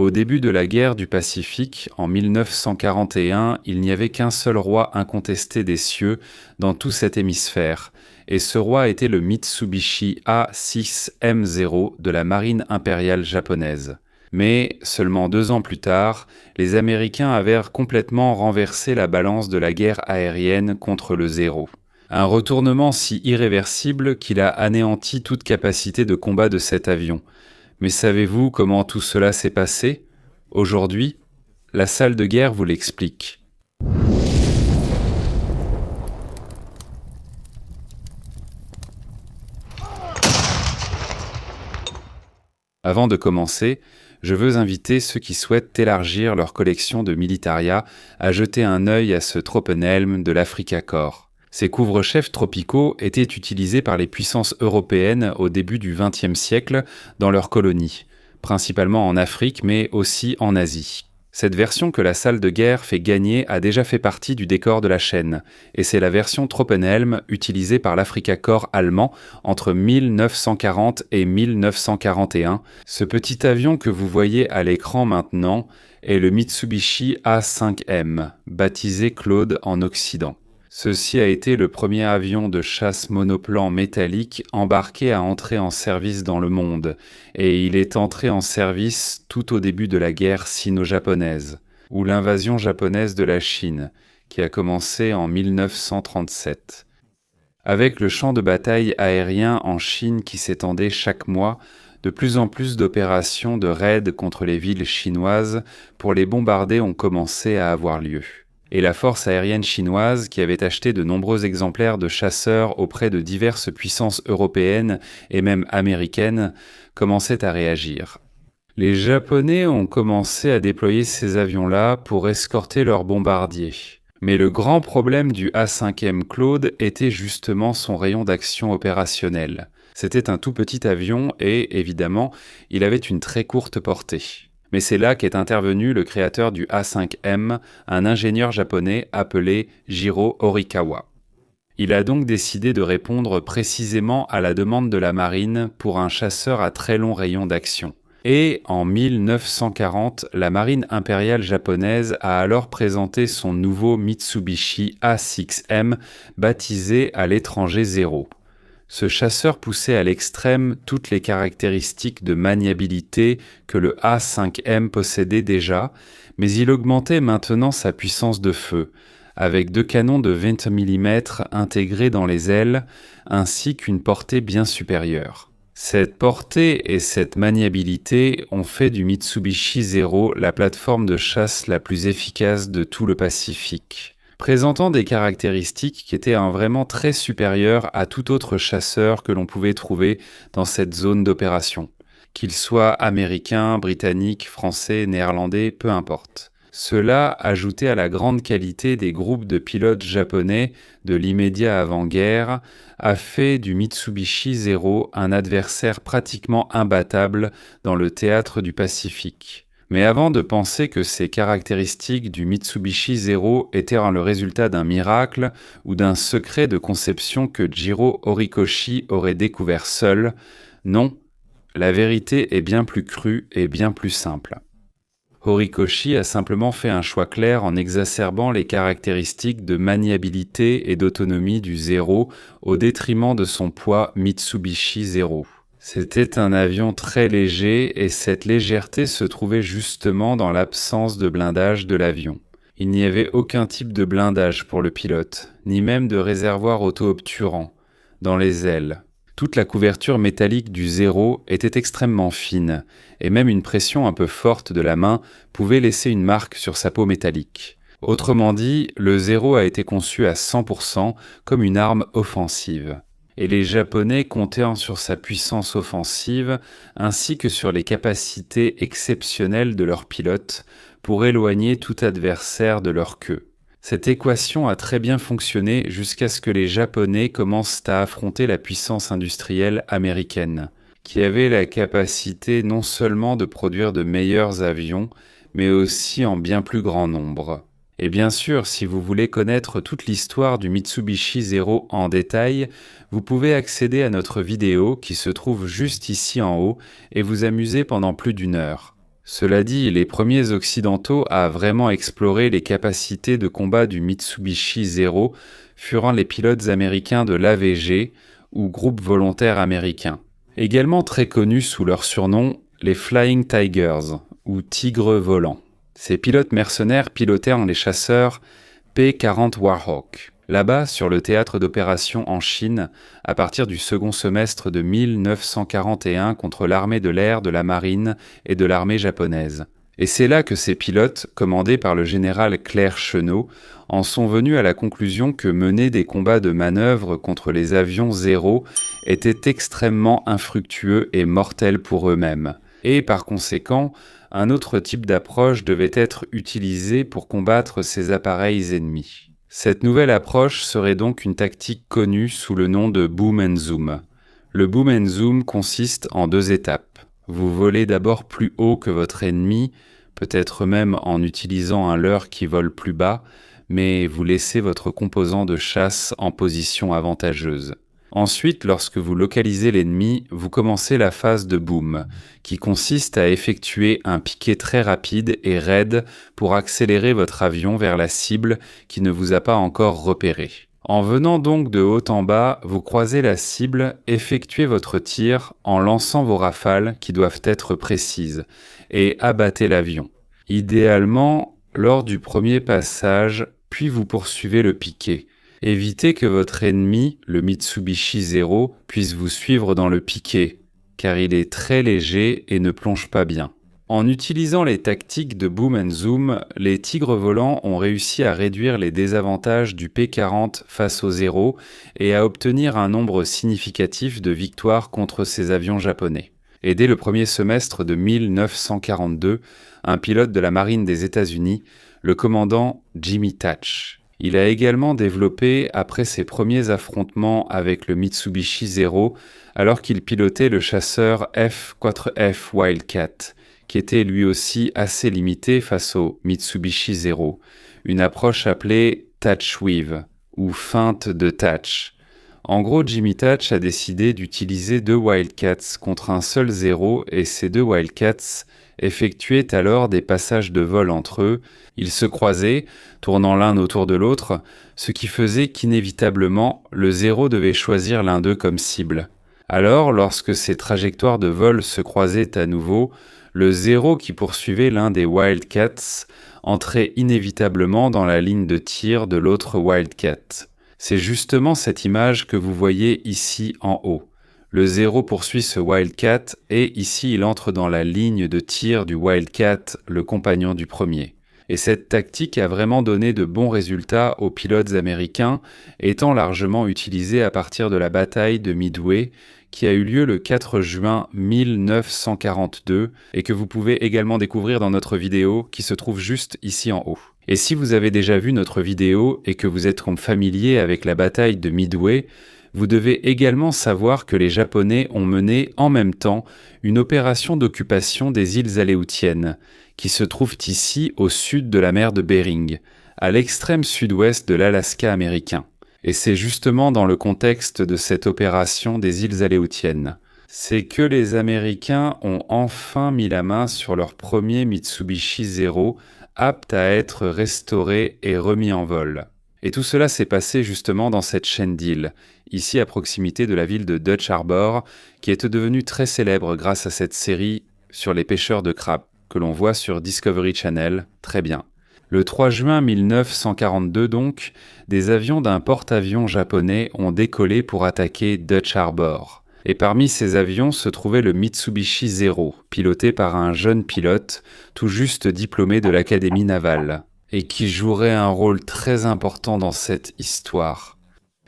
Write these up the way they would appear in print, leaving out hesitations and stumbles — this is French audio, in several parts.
Au début de la guerre du Pacifique, en 1941, il n'y avait qu'un seul roi incontesté des cieux dans tout cet hémisphère, et ce roi était le Mitsubishi A6M0 de la marine impériale japonaise. Mais, seulement 2 ans plus tard, les Américains avaient complètement renversé la balance de la guerre aérienne contre le zéro. Un retournement si irréversible qu'il a anéanti toute capacité de combat de cet avion. Mais savez-vous comment tout cela s'est passé? Aujourd'hui, la salle de guerre vous l'explique. Avant de commencer, je veux inviter ceux qui souhaitent élargir leur collection de Militaria à jeter un œil à ce Tropenhelm de l'Africa Corps. Ces couvre-chefs tropicaux étaient utilisés par les puissances européennes au début du XXe siècle dans leurs colonies, principalement en Afrique mais aussi en Asie. Cette version que la salle de guerre fait gagner a déjà fait partie du décor de la chaîne, et c'est la version Tropenhelm utilisée par l'Africa Corps allemand entre 1940 et 1941. Ce petit avion que vous voyez à l'écran maintenant est le Mitsubishi A5M, baptisé Claude en Occident. Ceci a été le premier avion de chasse monoplan métallique embarqué à entrer en service dans le monde, et il est entré en service tout au début de la guerre sino-japonaise, ou l'invasion japonaise de la Chine, qui a commencé en 1937. Avec le champ de bataille aérien en Chine qui s'étendait chaque mois, de plus en plus d'opérations de raids contre les villes chinoises pour les bombarder ont commencé à avoir lieu. Et la force aérienne chinoise, qui avait acheté de nombreux exemplaires de chasseurs auprès de diverses puissances européennes et même américaines, commençait à réagir. Les Japonais ont commencé à déployer ces avions-là pour escorter leurs bombardiers. Mais le grand problème du A5M Claude était justement son rayon d'action opérationnel. C'était un tout petit avion et, évidemment, il avait une très courte portée. Mais c'est là qu'est intervenu le créateur du A5M, un ingénieur japonais appelé Jiro Horikawa. Il a donc décidé de répondre précisément à la demande de la marine pour un chasseur à très long rayon d'action. Et en 1940, la marine impériale japonaise a alors présenté son nouveau Mitsubishi A6M, baptisé à l'étranger 0. Ce chasseur poussait à l'extrême toutes les caractéristiques de maniabilité que le A5M possédait déjà, mais il augmentait maintenant sa puissance de feu, avec 2 canons de 20 mm intégrés dans les ailes, ainsi qu'une portée bien supérieure. Cette portée et cette maniabilité ont fait du Mitsubishi Zero la plateforme de chasse la plus efficace de tout le Pacifique, présentant des caractéristiques qui étaient vraiment très supérieures à tout autre chasseur que l'on pouvait trouver dans cette zone d'opération, qu'il soit américain, britannique, français, néerlandais, peu importe. Cela, ajouté à la grande qualité des groupes de pilotes japonais de l'immédiat avant-guerre, a fait du Mitsubishi Zero un adversaire pratiquement imbattable dans le théâtre du Pacifique. Mais avant de penser que ces caractéristiques du Mitsubishi Zero étaient le résultat d'un miracle ou d'un secret de conception que Jiro Horikoshi aurait découvert seul, non, la vérité est bien plus crue et bien plus simple. Horikoshi a simplement fait un choix clair en exacerbant les caractéristiques de maniabilité et d'autonomie du Zero au détriment de son poids Mitsubishi Zero. C'était un avion très léger et cette légèreté se trouvait justement dans l'absence de blindage de l'avion. Il n'y avait aucun type de blindage pour le pilote, ni même de réservoir auto-obturant dans les ailes. Toute la couverture métallique du Zero était extrêmement fine, et même une pression un peu forte de la main pouvait laisser une marque sur sa peau métallique. Autrement dit, le Zero a été conçu à 100% comme une arme offensive. Et les Japonais comptaient sur sa puissance offensive ainsi que sur les capacités exceptionnelles de leurs pilotes pour éloigner tout adversaire de leur queue. Cette équation a très bien fonctionné jusqu'à ce que les Japonais commencent à affronter la puissance industrielle américaine, qui avait la capacité non seulement de produire de meilleurs avions, mais aussi en bien plus grand nombre. Et bien sûr, si vous voulez connaître toute l'histoire du Mitsubishi Zero en détail, vous pouvez accéder à notre vidéo qui se trouve juste ici en haut et vous amuser pendant plus d'1 heure. Cela dit, les premiers occidentaux à vraiment explorer les capacités de combat du Mitsubishi Zero furent les pilotes américains de l'AVG, ou groupe volontaire américain. Également très connus sous leur surnom, les Flying Tigers, ou tigres volants. Ces pilotes mercenaires pilotèrent les chasseurs P-40 Warhawk. Là-bas, sur le théâtre d'opération en Chine, à partir du second semestre de 1941 contre l'armée de l'air, de la marine et de l'armée japonaise. Et c'est là que ces pilotes, commandés par le général Claire Chennault, en sont venus à la conclusion que mener des combats de manœuvre contre les avions Zéro était extrêmement infructueux et mortel pour eux-mêmes. Et par conséquent, un autre type d'approche devait être utilisé pour combattre ces appareils ennemis. Cette nouvelle approche serait donc une tactique connue sous le nom de boom and zoom. Le boom and zoom consiste en 2 étapes. Vous volez d'abord plus haut que votre ennemi, peut-être même en utilisant un leurre qui vole plus bas, mais vous laissez votre composant de chasse en position avantageuse. Ensuite, lorsque vous localisez l'ennemi, vous commencez la phase de boom, qui consiste à effectuer un piqué très rapide et raide pour accélérer votre avion vers la cible qui ne vous a pas encore repéré. En venant donc de haut en bas, vous croisez la cible, effectuez votre tir en lançant vos rafales qui doivent être précises, et abattez l'avion. Idéalement, lors du premier passage, puis vous poursuivez le piqué. Évitez que votre ennemi, le Mitsubishi Zero, puisse vous suivre dans le piqué, car il est très léger et ne plonge pas bien. En utilisant les tactiques de boom and zoom, les tigres volants ont réussi à réduire les désavantages du P-40 face au Zero et à obtenir un nombre significatif de victoires contre ces avions japonais. Et dès le premier semestre de 1942, un pilote de la marine des États-Unis, le commandant Jimmy Thatch. Il a également développé, après ses premiers affrontements avec le Mitsubishi Zero, alors qu'il pilotait le chasseur F-4F Wildcat, qui était lui aussi assez limité face au Mitsubishi Zero, une approche appelée Thatch Weave, ou feinte de Thatch. En gros, Jimmy Thatch a décidé d'utiliser 2 Wildcats contre un seul Zero et ces 2 Wildcats effectuaient alors des passages de vol entre eux. Ils se croisaient, tournant l'un autour de l'autre, ce qui faisait qu'inévitablement, le Zero devait choisir l'un d'eux comme cible. Alors, lorsque ces trajectoires de vol se croisaient à nouveau, le Zero qui poursuivait l'un des Wildcats entrait inévitablement dans la ligne de tir de l'autre Wildcat. C'est justement cette image que vous voyez ici en haut. Le Zero poursuit ce Wildcat et ici il entre dans la ligne de tir du Wildcat, le compagnon du premier. Et cette tactique a vraiment donné de bons résultats aux pilotes américains, étant largement utilisée à partir de la bataille de Midway, qui a eu lieu le 4 juin 1942 et que vous pouvez également découvrir dans notre vidéo qui se trouve juste ici en haut. Et si vous avez déjà vu notre vidéo et que vous êtes familier avec la bataille de Midway, vous devez également savoir que les Japonais ont mené en même temps une opération d'occupation des îles Aléoutiennes, qui se trouvent ici au sud de la mer de Bering, à l'extrême sud-ouest de l'Alaska américain. Et c'est justement dans le contexte de cette opération des îles Aléoutiennes. C'est que les Américains ont enfin mis la main sur leur premier Mitsubishi Zero, apte à être restauré et remis en vol. Et tout cela s'est passé justement dans cette chaîne d'îles, ici à proximité de la ville de Dutch Harbor, qui est devenue très célèbre grâce à cette série sur les pêcheurs de crabes, que l'on voit sur Discovery Channel, très bien. Le 3 juin 1942 donc, des avions d'un porte-avions japonais ont décollé pour attaquer Dutch Harbor. Et parmi ces avions se trouvait le Mitsubishi Zero, piloté par un jeune pilote, tout juste diplômé de l'Académie navale, et qui jouerait un rôle très important dans cette histoire.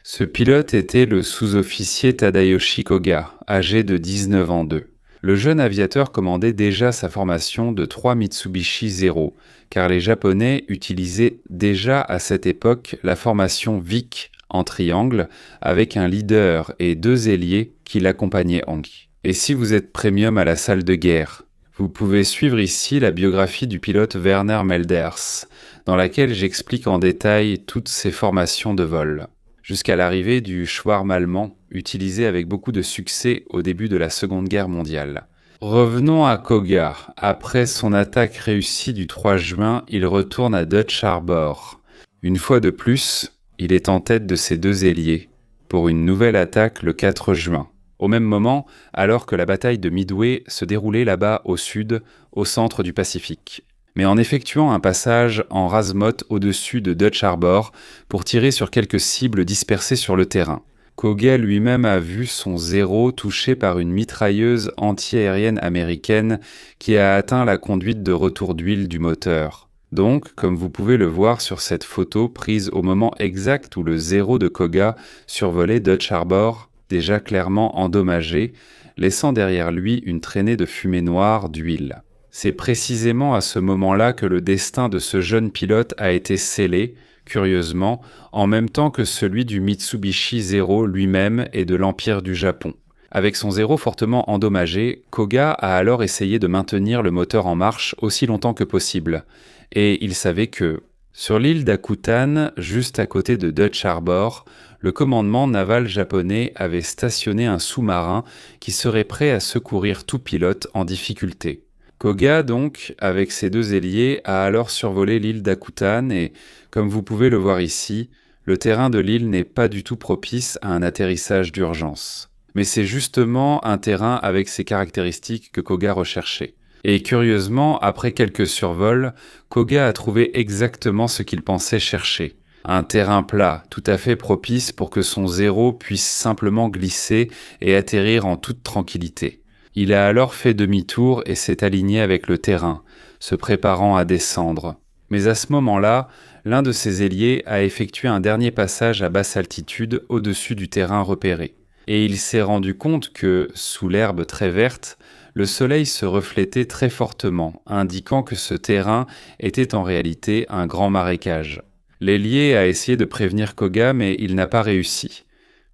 Ce pilote était le sous-officier Tadayoshi Koga, âgé de 19 ans d'eux. Le jeune aviateur commandait déjà sa formation de 3 Mitsubishi Zero, car les Japonais utilisaient déjà à cette époque la formation VIC en triangle, avec un leader et 2 ailiers qui l'accompagnaient en qui. Et si vous êtes premium à la salle de guerre, vous pouvez suivre ici la biographie du pilote Werner Melders, dans laquelle j'explique en détail toutes ces formations de vol, jusqu'à l'arrivée du Schwarm allemand, utilisé avec beaucoup de succès au début de la Seconde Guerre mondiale. Revenons à Koga. Après son attaque réussie du 3 juin, il retourne à Dutch Harbor. Une fois de plus, il est en tête de ses deux ailiers, pour une nouvelle attaque le 4 juin. Au même moment, alors que la bataille de Midway se déroulait là-bas au sud, au centre du Pacifique. Mais en effectuant un passage en rase-motte au-dessus de Dutch Harbor pour tirer sur quelques cibles dispersées sur le terrain. Koga lui-même a vu son zéro touché par une mitrailleuse anti-aérienne américaine qui a atteint la conduite de retour d'huile du moteur. Donc, comme vous pouvez le voir sur cette photo prise au moment exact où le zéro de Koga survolait Dutch Harbor, déjà clairement endommagé, laissant derrière lui une traînée de fumée noire d'huile. C'est précisément à ce moment-là que le destin de ce jeune pilote a été scellé, curieusement, en même temps que celui du Mitsubishi Zero lui-même et de l'Empire du Japon. Avec son zéro fortement endommagé, Koga a alors essayé de maintenir le moteur en marche aussi longtemps que possible. Et il savait que, sur l'île d'Akutan, juste à côté de Dutch Harbor, le commandement naval japonais avait stationné un sous-marin qui serait prêt à secourir tout pilote en difficulté. Koga, donc, avec ses deux ailiers, a alors survolé l'île d'Akutan et, comme vous pouvez le voir ici, le terrain de l'île n'est pas du tout propice à un atterrissage d'urgence. Mais c'est justement un terrain avec ces caractéristiques que Koga recherchait. Et curieusement, après quelques survols, Koga a trouvé exactement ce qu'il pensait chercher. Un terrain plat, tout à fait propice pour que son zéro puisse simplement glisser et atterrir en toute tranquillité. Il a alors fait demi-tour et s'est aligné avec le terrain, se préparant à descendre. Mais à ce moment-là, l'un de ses ailiers a effectué un dernier passage à basse altitude au-dessus du terrain repéré. Et il s'est rendu compte que, sous l'herbe très verte, le soleil se reflétait très fortement, indiquant que ce terrain était en réalité un grand marécage. L'ailier a essayé de prévenir Koga, mais il n'a pas réussi.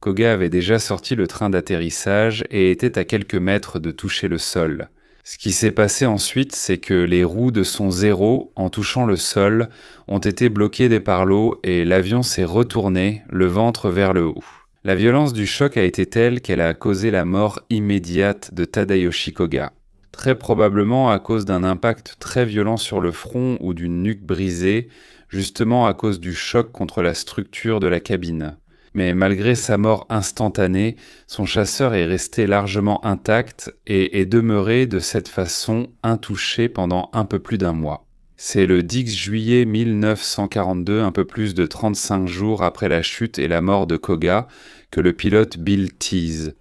Koga avait déjà sorti le train d'atterrissage et était à quelques mètres de toucher le sol. Ce qui s'est passé ensuite, c'est que les roues de son zéro, en touchant le sol, ont été bloquées par l'eau et l'avion s'est retourné, le ventre vers le haut. La violence du choc a été telle qu'elle a causé la mort immédiate de Tadayoshi Koga. Très probablement à cause d'un impact très violent sur le front ou d'une nuque brisée, justement à cause du choc contre la structure de la cabine. Mais malgré sa mort instantanée, son chasseur est resté largement intact et est demeuré de cette façon intouché pendant un peu plus d'un mois. C'est le 10 juillet 1942, un peu plus de 35 jours après la chute et la mort de Koga, que le pilote Bill Tease,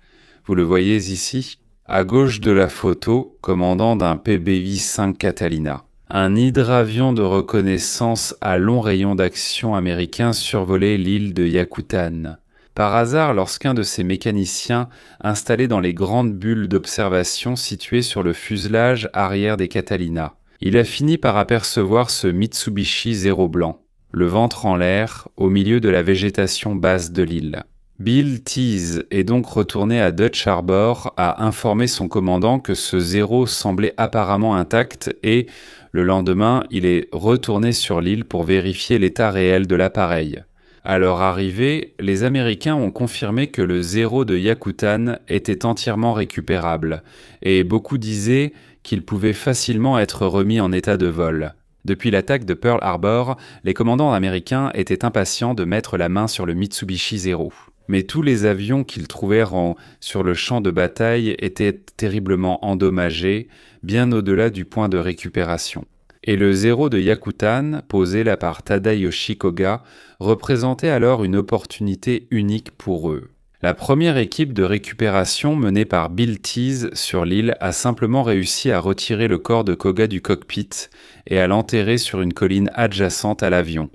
vous le voyez ici, à gauche de la photo, commandant d'un PBI-5 Catalina. Un hydravion de reconnaissance à long rayon d'action américain survolait l'île de Yakutan. Par hasard, lorsqu'un de ses mécaniciens, installé dans les grandes bulles d'observation situées sur le fuselage arrière des Catalina, il a fini par apercevoir ce Mitsubishi Zero blanc, le ventre en l'air, au milieu de la végétation basse de l'île. Bill Tease est donc retourné à Dutch Harbor à informer son commandant que ce zéro semblait apparemment intact et, le lendemain, il est retourné sur l'île pour vérifier l'état réel de l'appareil. À leur arrivée, les Américains ont confirmé que le zéro de Yakutan était entièrement récupérable, et beaucoup disaient qu'il pouvait facilement être remis en état de vol. Depuis l'attaque de Pearl Harbor, les commandants américains étaient impatients de mettre la main sur le Mitsubishi Zero. Mais tous les avions qu'ils trouvèrent sur le champ de bataille étaient terriblement endommagés, bien au-delà du point de récupération. Et le zéro de Yakutan, posé là par Tadayoshi Koga, représentait alors une opportunité unique pour eux. La première équipe de récupération menée par Bill Tease sur l'île a simplement réussi à retirer le corps de Koga du cockpit et à l'enterrer sur une colline adjacente à l'avion.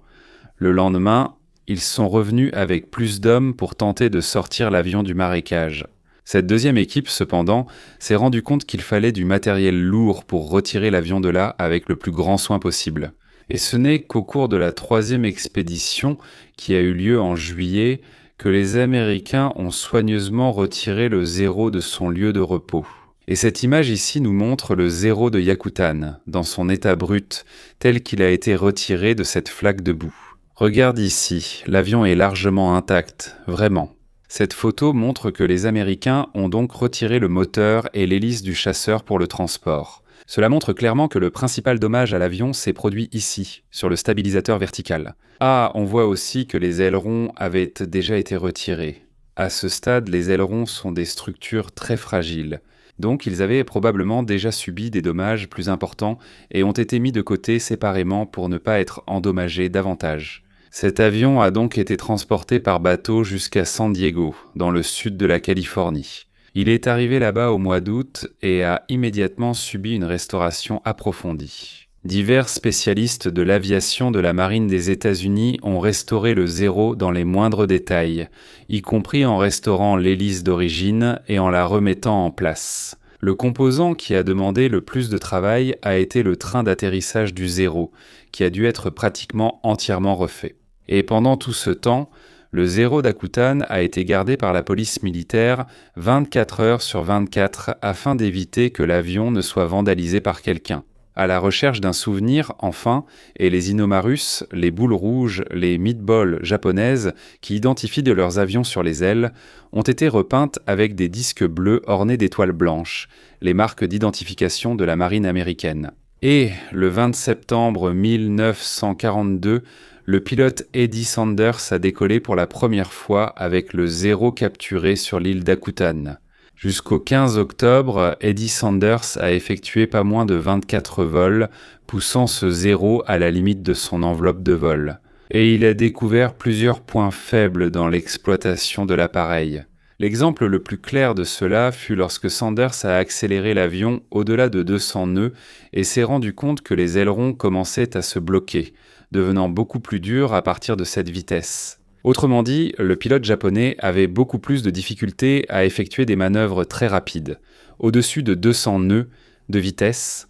Le lendemain, ils sont revenus avec plus d'hommes pour tenter de sortir l'avion du marécage. Cette deuxième équipe, cependant, s'est rendu compte qu'il fallait du matériel lourd pour retirer l'avion de là avec le plus grand soin possible. Et ce n'est qu'au cours de la troisième expédition, qui a eu lieu en juillet, que les Américains ont soigneusement retiré le zéro de son lieu de repos. Et cette image ici nous montre le zéro de Yakutan, dans son état brut, tel qu'il a été retiré de cette flaque de boue. Regarde ici, l'avion est largement intact, vraiment. Cette photo montre que les Américains ont donc retiré le moteur et l'hélice du chasseur pour le transport. Cela montre clairement que le principal dommage à l'avion s'est produit ici, sur le stabilisateur vertical. Ah, on voit aussi que les ailerons avaient déjà été retirés. À ce stade, les ailerons sont des structures très fragiles. Donc ils avaient probablement déjà subi des dommages plus importants et ont été mis de côté séparément pour ne pas être endommagés davantage. Cet avion a donc été transporté par bateau jusqu'à San Diego, dans le sud de la Californie. Il est arrivé là-bas au mois d'août et a immédiatement subi une restauration approfondie. Divers spécialistes de l'aviation de la marine des États-Unis ont restauré le Zéro dans les moindres détails, y compris en restaurant l'hélice d'origine et en la remettant en place. Le composant qui a demandé le plus de travail a été le train d'atterrissage du Zéro, qui a dû être pratiquement entièrement refait. Et pendant tout ce temps, le Zéro d'Akutan a été gardé par la police militaire 24 heures sur 24 afin d'éviter que l'avion ne soit vandalisé par quelqu'un. À la recherche d'un souvenir, enfin, et les Inomarus, les boules rouges, les meatballs japonaises, qui identifient de leurs avions sur les ailes, ont été repeintes avec des disques bleus ornés d'étoiles blanches, les marques d'identification de la marine américaine. Et, le 20 septembre 1942, le pilote Eddie Sanders a décollé pour la première fois avec le Zéro capturé sur l'île d'Akutan. Jusqu'au 15 octobre, Eddie Sanders a effectué pas moins de 24 vols, poussant ce Zéro à la limite de son enveloppe de vol. Et il a découvert plusieurs points faibles dans l'exploitation de l'appareil. L'exemple le plus clair de cela fut lorsque Sanders a accéléré l'avion au-delà de 200 nœuds et s'est rendu compte que les ailerons commençaient à se bloquer, devenant beaucoup plus durs à partir de cette vitesse. Autrement dit, le pilote japonais avait beaucoup plus de difficultés à effectuer des manœuvres très rapides, au-dessus de 200 nœuds de vitesse,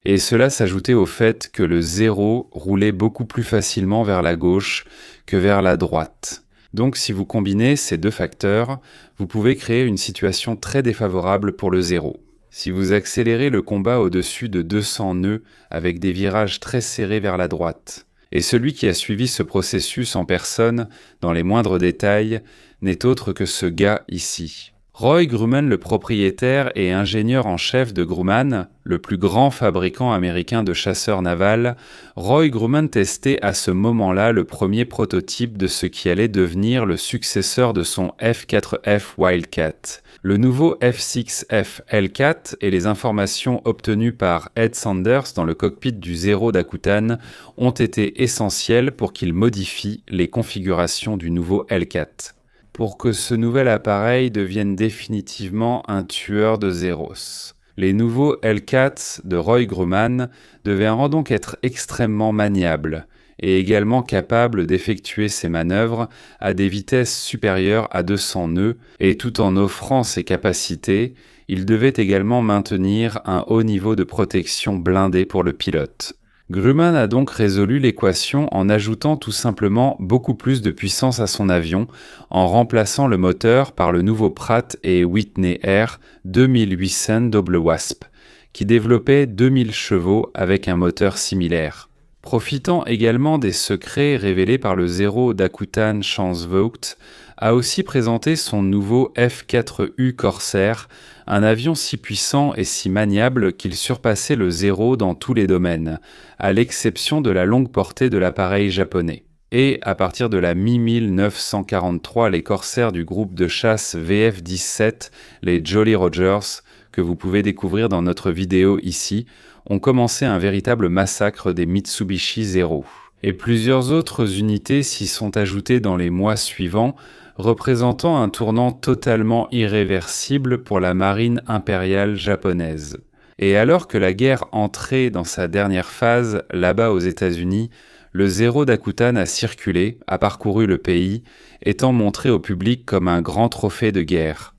et cela s'ajoutait au fait que le Zéro roulait beaucoup plus facilement vers la gauche que vers la droite. Donc si vous combinez ces deux facteurs, vous pouvez créer une situation très défavorable pour le Zéro. Si vous accélérez le combat au-dessus de 200 nœuds avec des virages très serrés vers la droite, et celui qui a suivi ce processus en personne, dans les moindres détails, n'est autre que ce gars ici. Roy Grumman, le propriétaire et ingénieur en chef de Grumman, le plus grand fabricant américain de chasseurs navals, Roy Grumman testait à ce moment-là le premier prototype de ce qui allait devenir le successeur de son F-4F Wildcat. Le nouveau F-6F Hellcat et les informations obtenues par Ed Sanders dans le cockpit du Zéro d'Akutan ont été essentielles pour qu'il modifie les configurations du nouveau Hellcat, pour que ce nouvel appareil devienne définitivement un tueur de Zéros. Les nouveaux Hellcats de Roy Grumman devaient donc être extrêmement maniables et également capables d'effectuer ces manœuvres à des vitesses supérieures à 200 nœuds, et tout en offrant ces capacités, ils devaient également maintenir un haut niveau de protection blindé pour le pilote. Grumman a donc résolu l'équation en ajoutant tout simplement beaucoup plus de puissance à son avion, en remplaçant le moteur par le nouveau Pratt & Whitney R 2800 Double Wasp, qui développait 2000 chevaux avec un moteur similaire. Profitant également des secrets révélés par le Zéro d'Akutan Chance Vought, a aussi présenté son nouveau F-4U Corsair, un avion si puissant et si maniable qu'il surpassait le Zéro dans tous les domaines, à l'exception de la longue portée de l'appareil japonais. Et à partir de la mi-1943, les Corsairs du groupe de chasse VF-17, les Jolly Rogers, que vous pouvez découvrir dans notre vidéo ici, ont commencé un véritable massacre des Mitsubishi Zero. Et plusieurs autres unités s'y sont ajoutées dans les mois suivants, représentant un tournant totalement irréversible pour la marine impériale japonaise. Et alors que la guerre entrait dans sa dernière phase, là-bas aux États-Unis, le Zéro d'Akutan a circulé, a parcouru le pays, étant montré au public comme un grand trophée de guerre.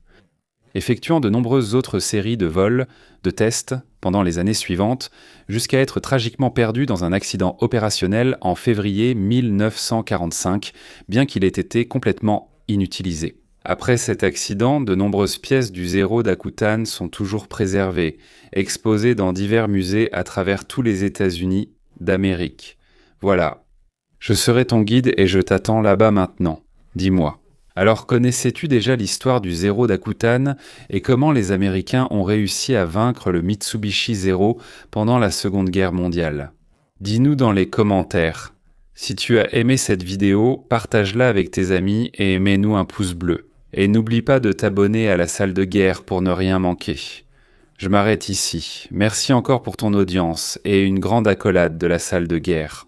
Effectuant de nombreuses autres séries de vols, de tests, pendant les années suivantes, jusqu'à être tragiquement perdu dans un accident opérationnel en février 1945, bien qu'il ait été complètement inutilisé. Après cet accident, de nombreuses pièces du Zéro d'Akutan sont toujours préservées, exposées dans divers musées à travers tous les États-Unis d'Amérique. Voilà. Je serai ton guide et je t'attends là-bas maintenant. Dis-moi, Alors connaissais-tu déjà l'histoire du Zéro d'Akutan et comment les Américains ont réussi à vaincre le Mitsubishi Zéro pendant la Seconde Guerre mondiale? Dis-nous dans les commentaires. Si tu as aimé cette vidéo, partage-la avec tes amis et mets-nous un pouce bleu. Et n'oublie pas de t'abonner à la salle de guerre pour ne rien manquer. Je m'arrête ici. Merci encore pour ton audience et une grande accolade de la salle de guerre.